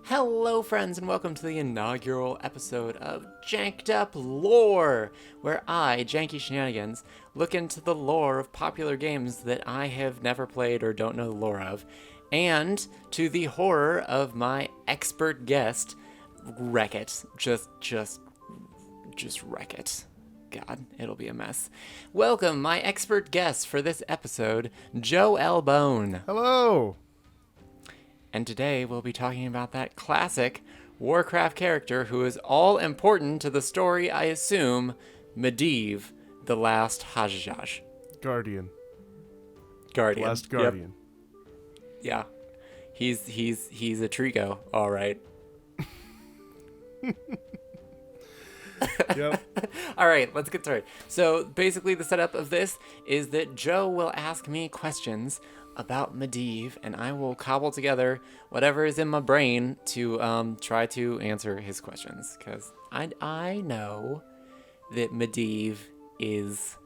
Hello friends and welcome to the inaugural episode of Jank'd Up Lore, where I, Janky Shenanigans, look into the lore of popular games that I have never played or don't know the lore of, and to the horror of my expert guest, wreck it. Just wreck it. God, it'll be a mess. Welcome, my expert guest for this episode, Joe L. Bone. Hello! And today we'll be talking about that classic Warcraft character who is all important to the story, I assume, Medivh, the last Hajjaj. Guardian. Last Guardian. Yep. Yeah. He's a Trico, all right. Yep. All right, let's get started. So basically the setup of this is that Joe will ask me questions about Medivh, and I will cobble together whatever is in my brain to try to answer his questions, because I know that Medivh is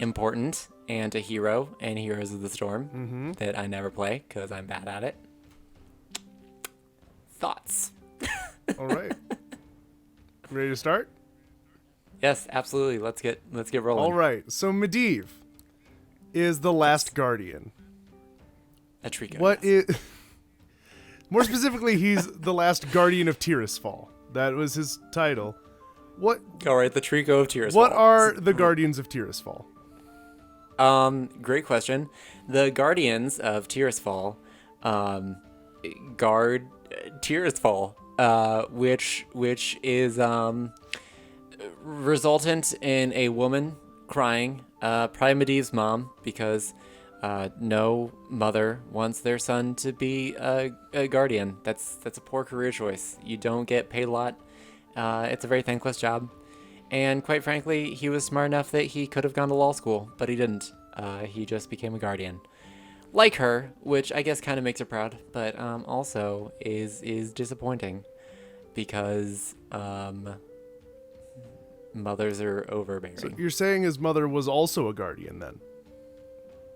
important and a hero and Heroes of the Storm that I never play because I'm bad at it. Thoughts? All right. Ready to start? Yes, absolutely. Let's get rolling. All right. So Medivh is the last Guardian. A Trico. What is... More specifically, he's the last Guardian of Tirisfal. That was his title. What... All right, the Trico of Tirisfal. What are the Guardians of Tirisfal? Great question. The Guardians of Tirisfal guard Tirisfal, which is resultant in a woman crying, probably Medivh's mom, because no mother wants their son to be a guardian. That's a poor career choice. You don't get paid a lot. It's a very thankless job. And quite frankly, he was smart enough that he could have gone to law school, but he didn't. He just became a guardian. Like her, which I guess kind of makes her proud, but also is disappointing because mothers are overbearing. So you're saying his mother was also a Guardian then?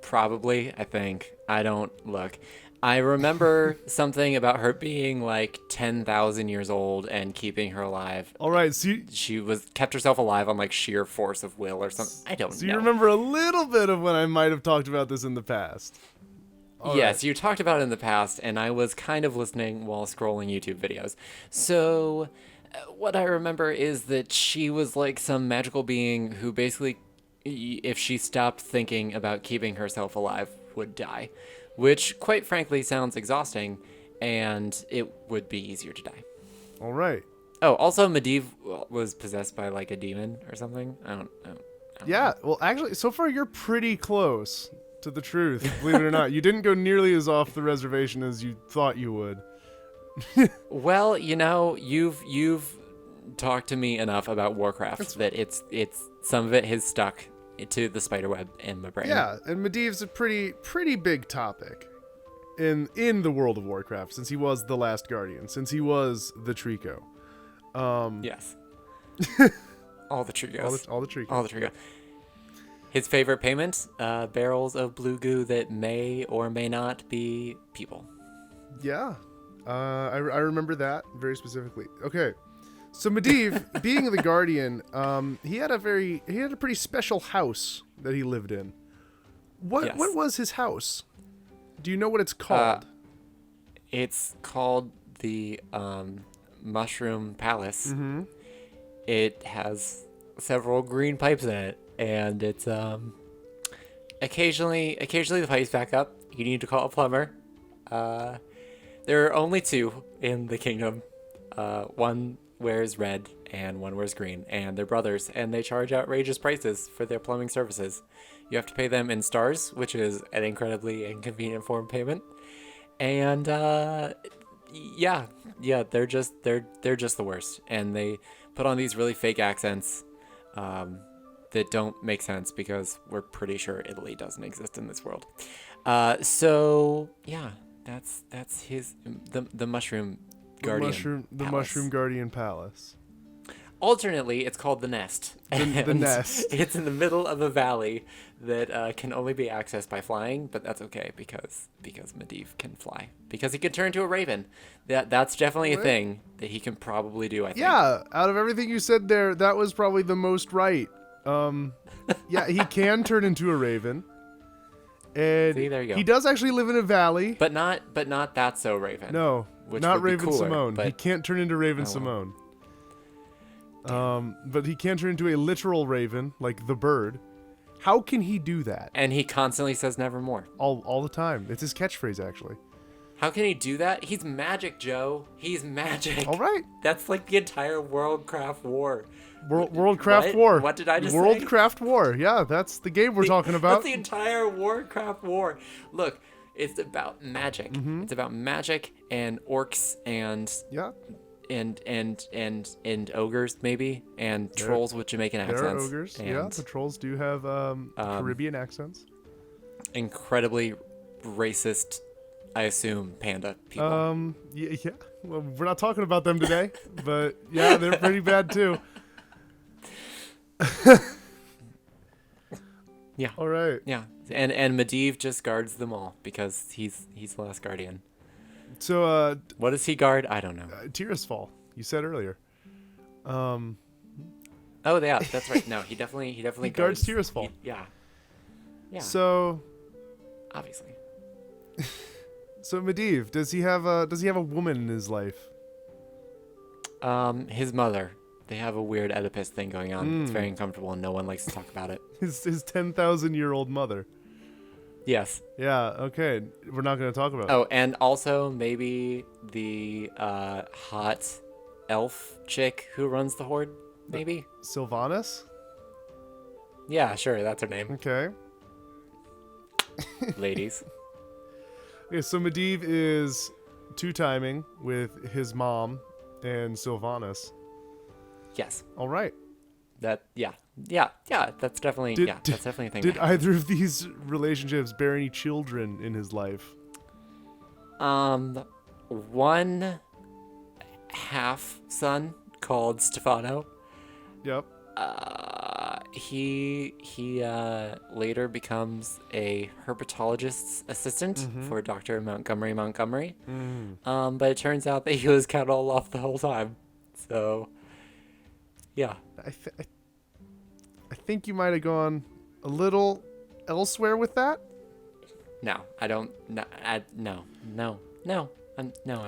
Probably, I think. I don't look. I remember something about her being like 10,000 years old and keeping her alive. All right, so She kept herself alive on like sheer force of will or something. I don't know. So you remember a little bit of when I might have talked about this in the past. Yes, you talked about it in the past, and I was kind of listening while scrolling YouTube videos. So, what I remember is that she was like some magical being who basically, if she stopped thinking about keeping herself alive, would die. Which, quite frankly, sounds exhausting, and it would be easier to die. All right. Oh, also, Medivh was possessed by like a demon or something. I don't Yeah, know. well, actually, so far you're pretty close to the truth, believe it or not. You didn't go nearly as off the reservation as you thought you would. Well, you know, you've talked to me enough about Warcraft that it's some of it has stuck to the spiderweb in my brain. Yeah, and Medivh's a pretty big topic in the world of Warcraft, since he was the last Guardian, since he was the Trico. Yes. All the Tricos. All the Trico. All the Trico. His favorite payment, barrels of blue goo that may or may not be people. Yeah, I remember that very specifically. Okay, so Medivh, being the Guardian, he had a pretty special house that he lived in. What was his house? Do you know what it's called? It's called the Mushroom Palace. Mm-hmm. It has several green pipes in it, and it's occasionally the pipes back up. You need to call a plumber. There are only two in the kingdom. One wears red and one wears green, and they're brothers, and they charge outrageous prices for their plumbing services. You have to pay them in stars, which is an incredibly inconvenient form of payment. And yeah, they're just the worst, and they put on these really fake accents that don't make sense because we're pretty sure Italy doesn't exist in this world. So yeah, that's his the Mushroom Guardian. The Mushroom Guardian Palace. Alternately, it's called the Nest. The And Nest. It's in the middle of a valley that can only be accessed by flying, but that's okay because Medivh can fly. Because he can turn into a raven. That's definitely a thing that he can probably do, I think. Yeah, out of everything you said there, that was probably the most right. Yeah, he can turn into a raven. And See, there you go. he does actually live in a valley. But not that so raven. No, which not would be Raven cooler, Simone. but- He can't turn into Raven well. Simone. But he can turn into a literal raven, like the bird. How can he do that? And he constantly says nevermore. All the time. It's his catchphrase, actually. How can he do that? He's magic, Joe. He's magic. All right. That's like the entire Warcraft war. Worldcraft What? War. What did I just say? Worldcraft War. Yeah, that's the game we're talking about. That's the entire Warcraft war. Look, it's about magic. Mm-hmm. It's about magic and orcs and Yeah, and ogres maybe and trolls with Jamaican accents. there are ogres. And Yeah, the trolls do have Caribbean accents. incredibly racist, I assume, panda people. Yeah. Well, we're not talking about them today, but yeah, they're pretty bad too. Yeah. All right. Yeah. And Medivh just guards them all because he's the last guardian. So, What does he guard? I don't know. Tirisfal, you said earlier. Oh yeah, that's right. No, he definitely He guards Tirisfal. Yeah. Yeah. So Obviously. Medivh, does he have a woman in his life? His mother. They have a weird Oedipus thing going on. It's very uncomfortable and no one likes to talk about it. His 10,000-year-old mother. Yes. Yeah. Okay. We're not going to talk about it. Oh, and also maybe the hot elf chick who runs the horde. Maybe. Sylvanas. Yeah, sure. That's her name. Okay. Ladies. Okay. So Medivh is two-timing with his mom and Sylvanas. Yes. All right. Yeah. That's definitely that's definitely a thing. Did that happens. either of these relationships bear any children in his life? One half son called Stefano. Yep. He later becomes a herpetologist's assistant for Dr. Montgomery. But it turns out that he was cut all off the whole time. So, yeah. I think you might have gone a little elsewhere with that. No, I don't. No. No.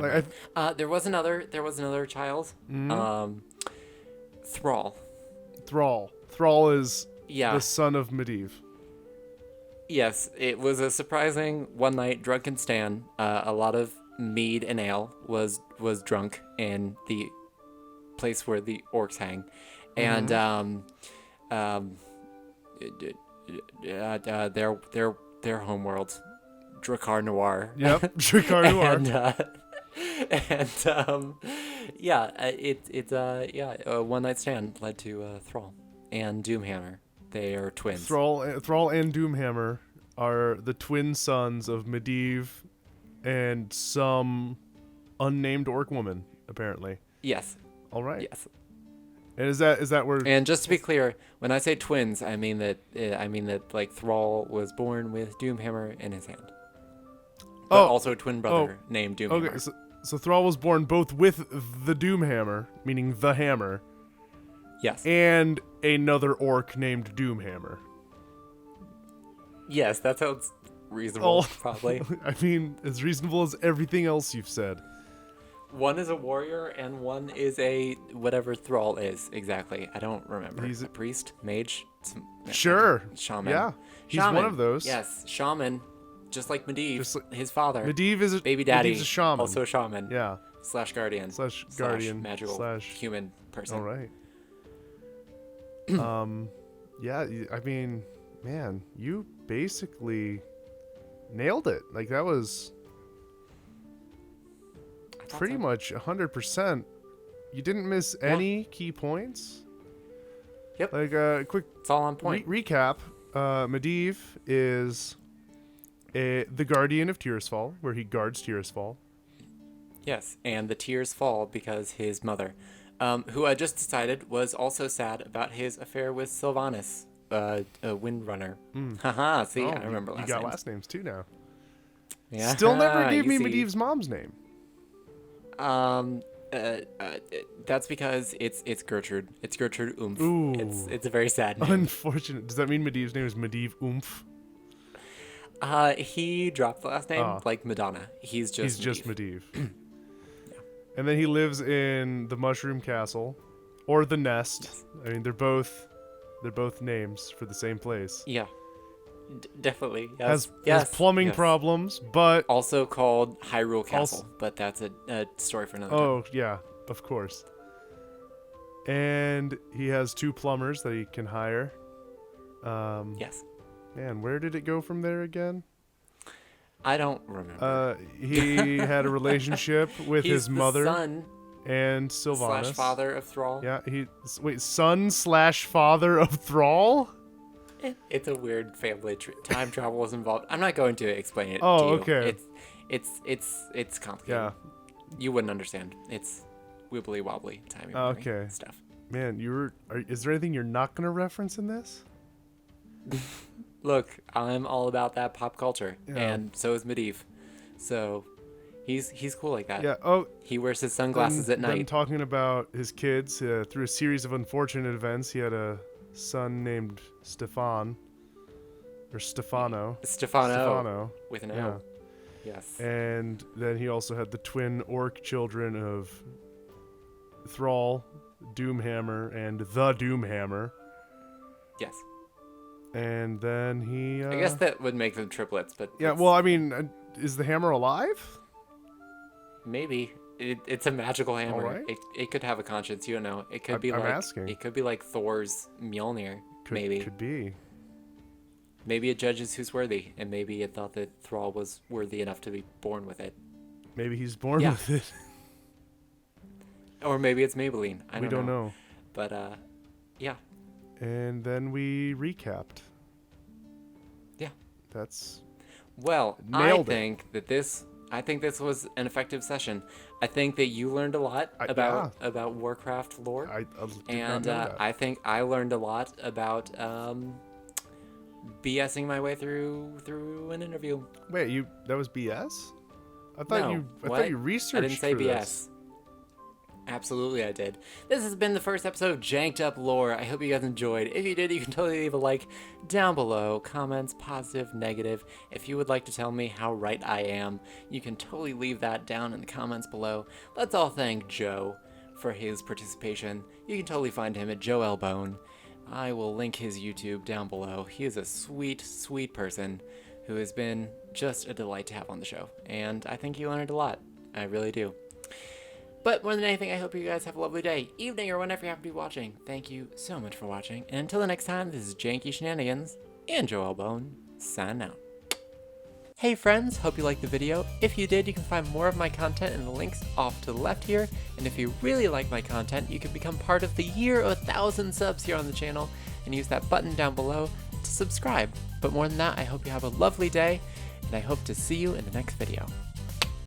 Like, There was another child. Thrall. Thrall is Yeah. the son of Medivh. Yes, it was a surprising one night drunken stand. A lot of mead and ale was drunk in the place where the orcs hang, and their homeworld, Drakkar Noir. Yep, Drakkar Noir. A one night stand led to Thrall and Doomhammer. They are twins. Thrall and Doomhammer are the twin sons of Medivh and some unnamed orc woman, apparently. Yes. All right. Yes. And is that where? And just to be clear, when I say twins, I mean that like Thrall was born with Doomhammer in his hand. But also a twin brother named Doomhammer. Okay, so Thrall was born both with the Doomhammer, meaning the hammer, Yes. and another orc named Doomhammer. Yes, that sounds reasonable, Oh. probably. I mean, as reasonable as everything else you've said. One is a warrior and one is a whatever Thrall is exactly. I don't remember. He's a priest, mage, Sure. shaman. Yeah, he's Shaman. one of those. Yes, shaman, just like Medivh, Just like- his father. Medivh is a baby daddy, Medivh's a shaman. also a shaman. Yeah. Slash guardian. Slash Slash guardian. magical Slash. human person. All right. Yeah. I mean, man, you basically nailed it. Like that was I thought pretty so. much 100%. You didn't miss any key points. Yep. Like quick It's all on point. recap. Medivh is the Guardian of Tirisfal, where he guards Tirisfal. Yes, and the tears fall because his mother. who I just decided was also sad about his affair with Sylvanas, a Windrunner. Haha, see, I remember last You got names. last names too now. Yeah. Still never gave me see. Medivh's mom's name. That's because it's Gertrude. It's Gertrude Oomph. Ooh. It's a very sad name. Unfortunate. Does that mean Medivh's name is Medivh Oomph? He dropped the last name Oh. like Madonna. He's just Medivh. And then he lives in the Mushroom Castle, or the Nest. Yes. I mean, they're both names for the same place. Yeah. Definitely. Yes. Has plumbing problems, but Also called Hyrule Castle, but that's a story for another time. oh yeah, of course. And he has 2 plumbers that he can hire. Yes. Man, where did it go from there again? I don't remember. He had a relationship with He's his mother the son and Sylvanas. / father of Thrall. Yeah, son / father of Thrall? It's a weird family time travel is involved. I'm not going to explain it Oh, to you. okay. It's complicated. Yeah. You wouldn't understand. It's wibbly wobbly timey Okay. stuff. Man, is there anything you're not going to reference in this? Look, I'm all about that pop culture, Yeah. and so is Medivh. So he's cool like that. Yeah. Oh, He wears his sunglasses at Then night. talking about his kids, through a series of unfortunate events, he had a son named Stefano. Stefano with an Yeah. L. Yes. And then he also had the twin orc children of Thrall, Doomhammer, and the Doomhammer. Yes. And then he... I guess that would make them triplets, but Yeah, well, I mean, is the hammer alive? maybe it's a magical hammer. Alright. It could have a conscience. You don't know. It could be I'm like asking. it could be like Thor's Mjolnir. Maybe Could be. maybe it judges who's worthy, and maybe it thought that Thrall was worthy enough to be born with it, Maybe he's born Yeah. with it. or maybe it's Maybelline. I We don't know. But yeah. And then we recapped. Yeah. That's... Well, Nailed it. I think this was an effective session. I think that you learned a lot about Warcraft lore, I did not and know that. I think I learned a lot about BSing my way through an interview. Wait, that was BS? I thought you researched I didn't say for BS. this. Absolutely, I did. This has been the first episode of Jank'd Up Lore. I hope you guys enjoyed. If you did, you can totally leave a like down below. Comments, positive, negative. If you would like to tell me how right I am, you can totally leave that down in the comments below. Let's all thank Joe for his participation. You can totally find him at Joe Elbone. I will link his YouTube down below. He is a sweet, sweet person who has been just a delight to have on the show. And I think you learned a lot. I really do. But more than anything, I hope you guys have a lovely day, evening, or whenever you happen to be watching. Thank you so much for watching. And until the next time, this is Janky Shenanigans and Joe Elbone, signing out. Hey friends, hope you liked the video. If you did, you can find more of my content in the links off to the left here. And if you really like my content, you can become part of the year of 1,000 subs here on the channel and use that button down below to subscribe. But more than that, I hope you have a lovely day, and I hope to see you in the next video.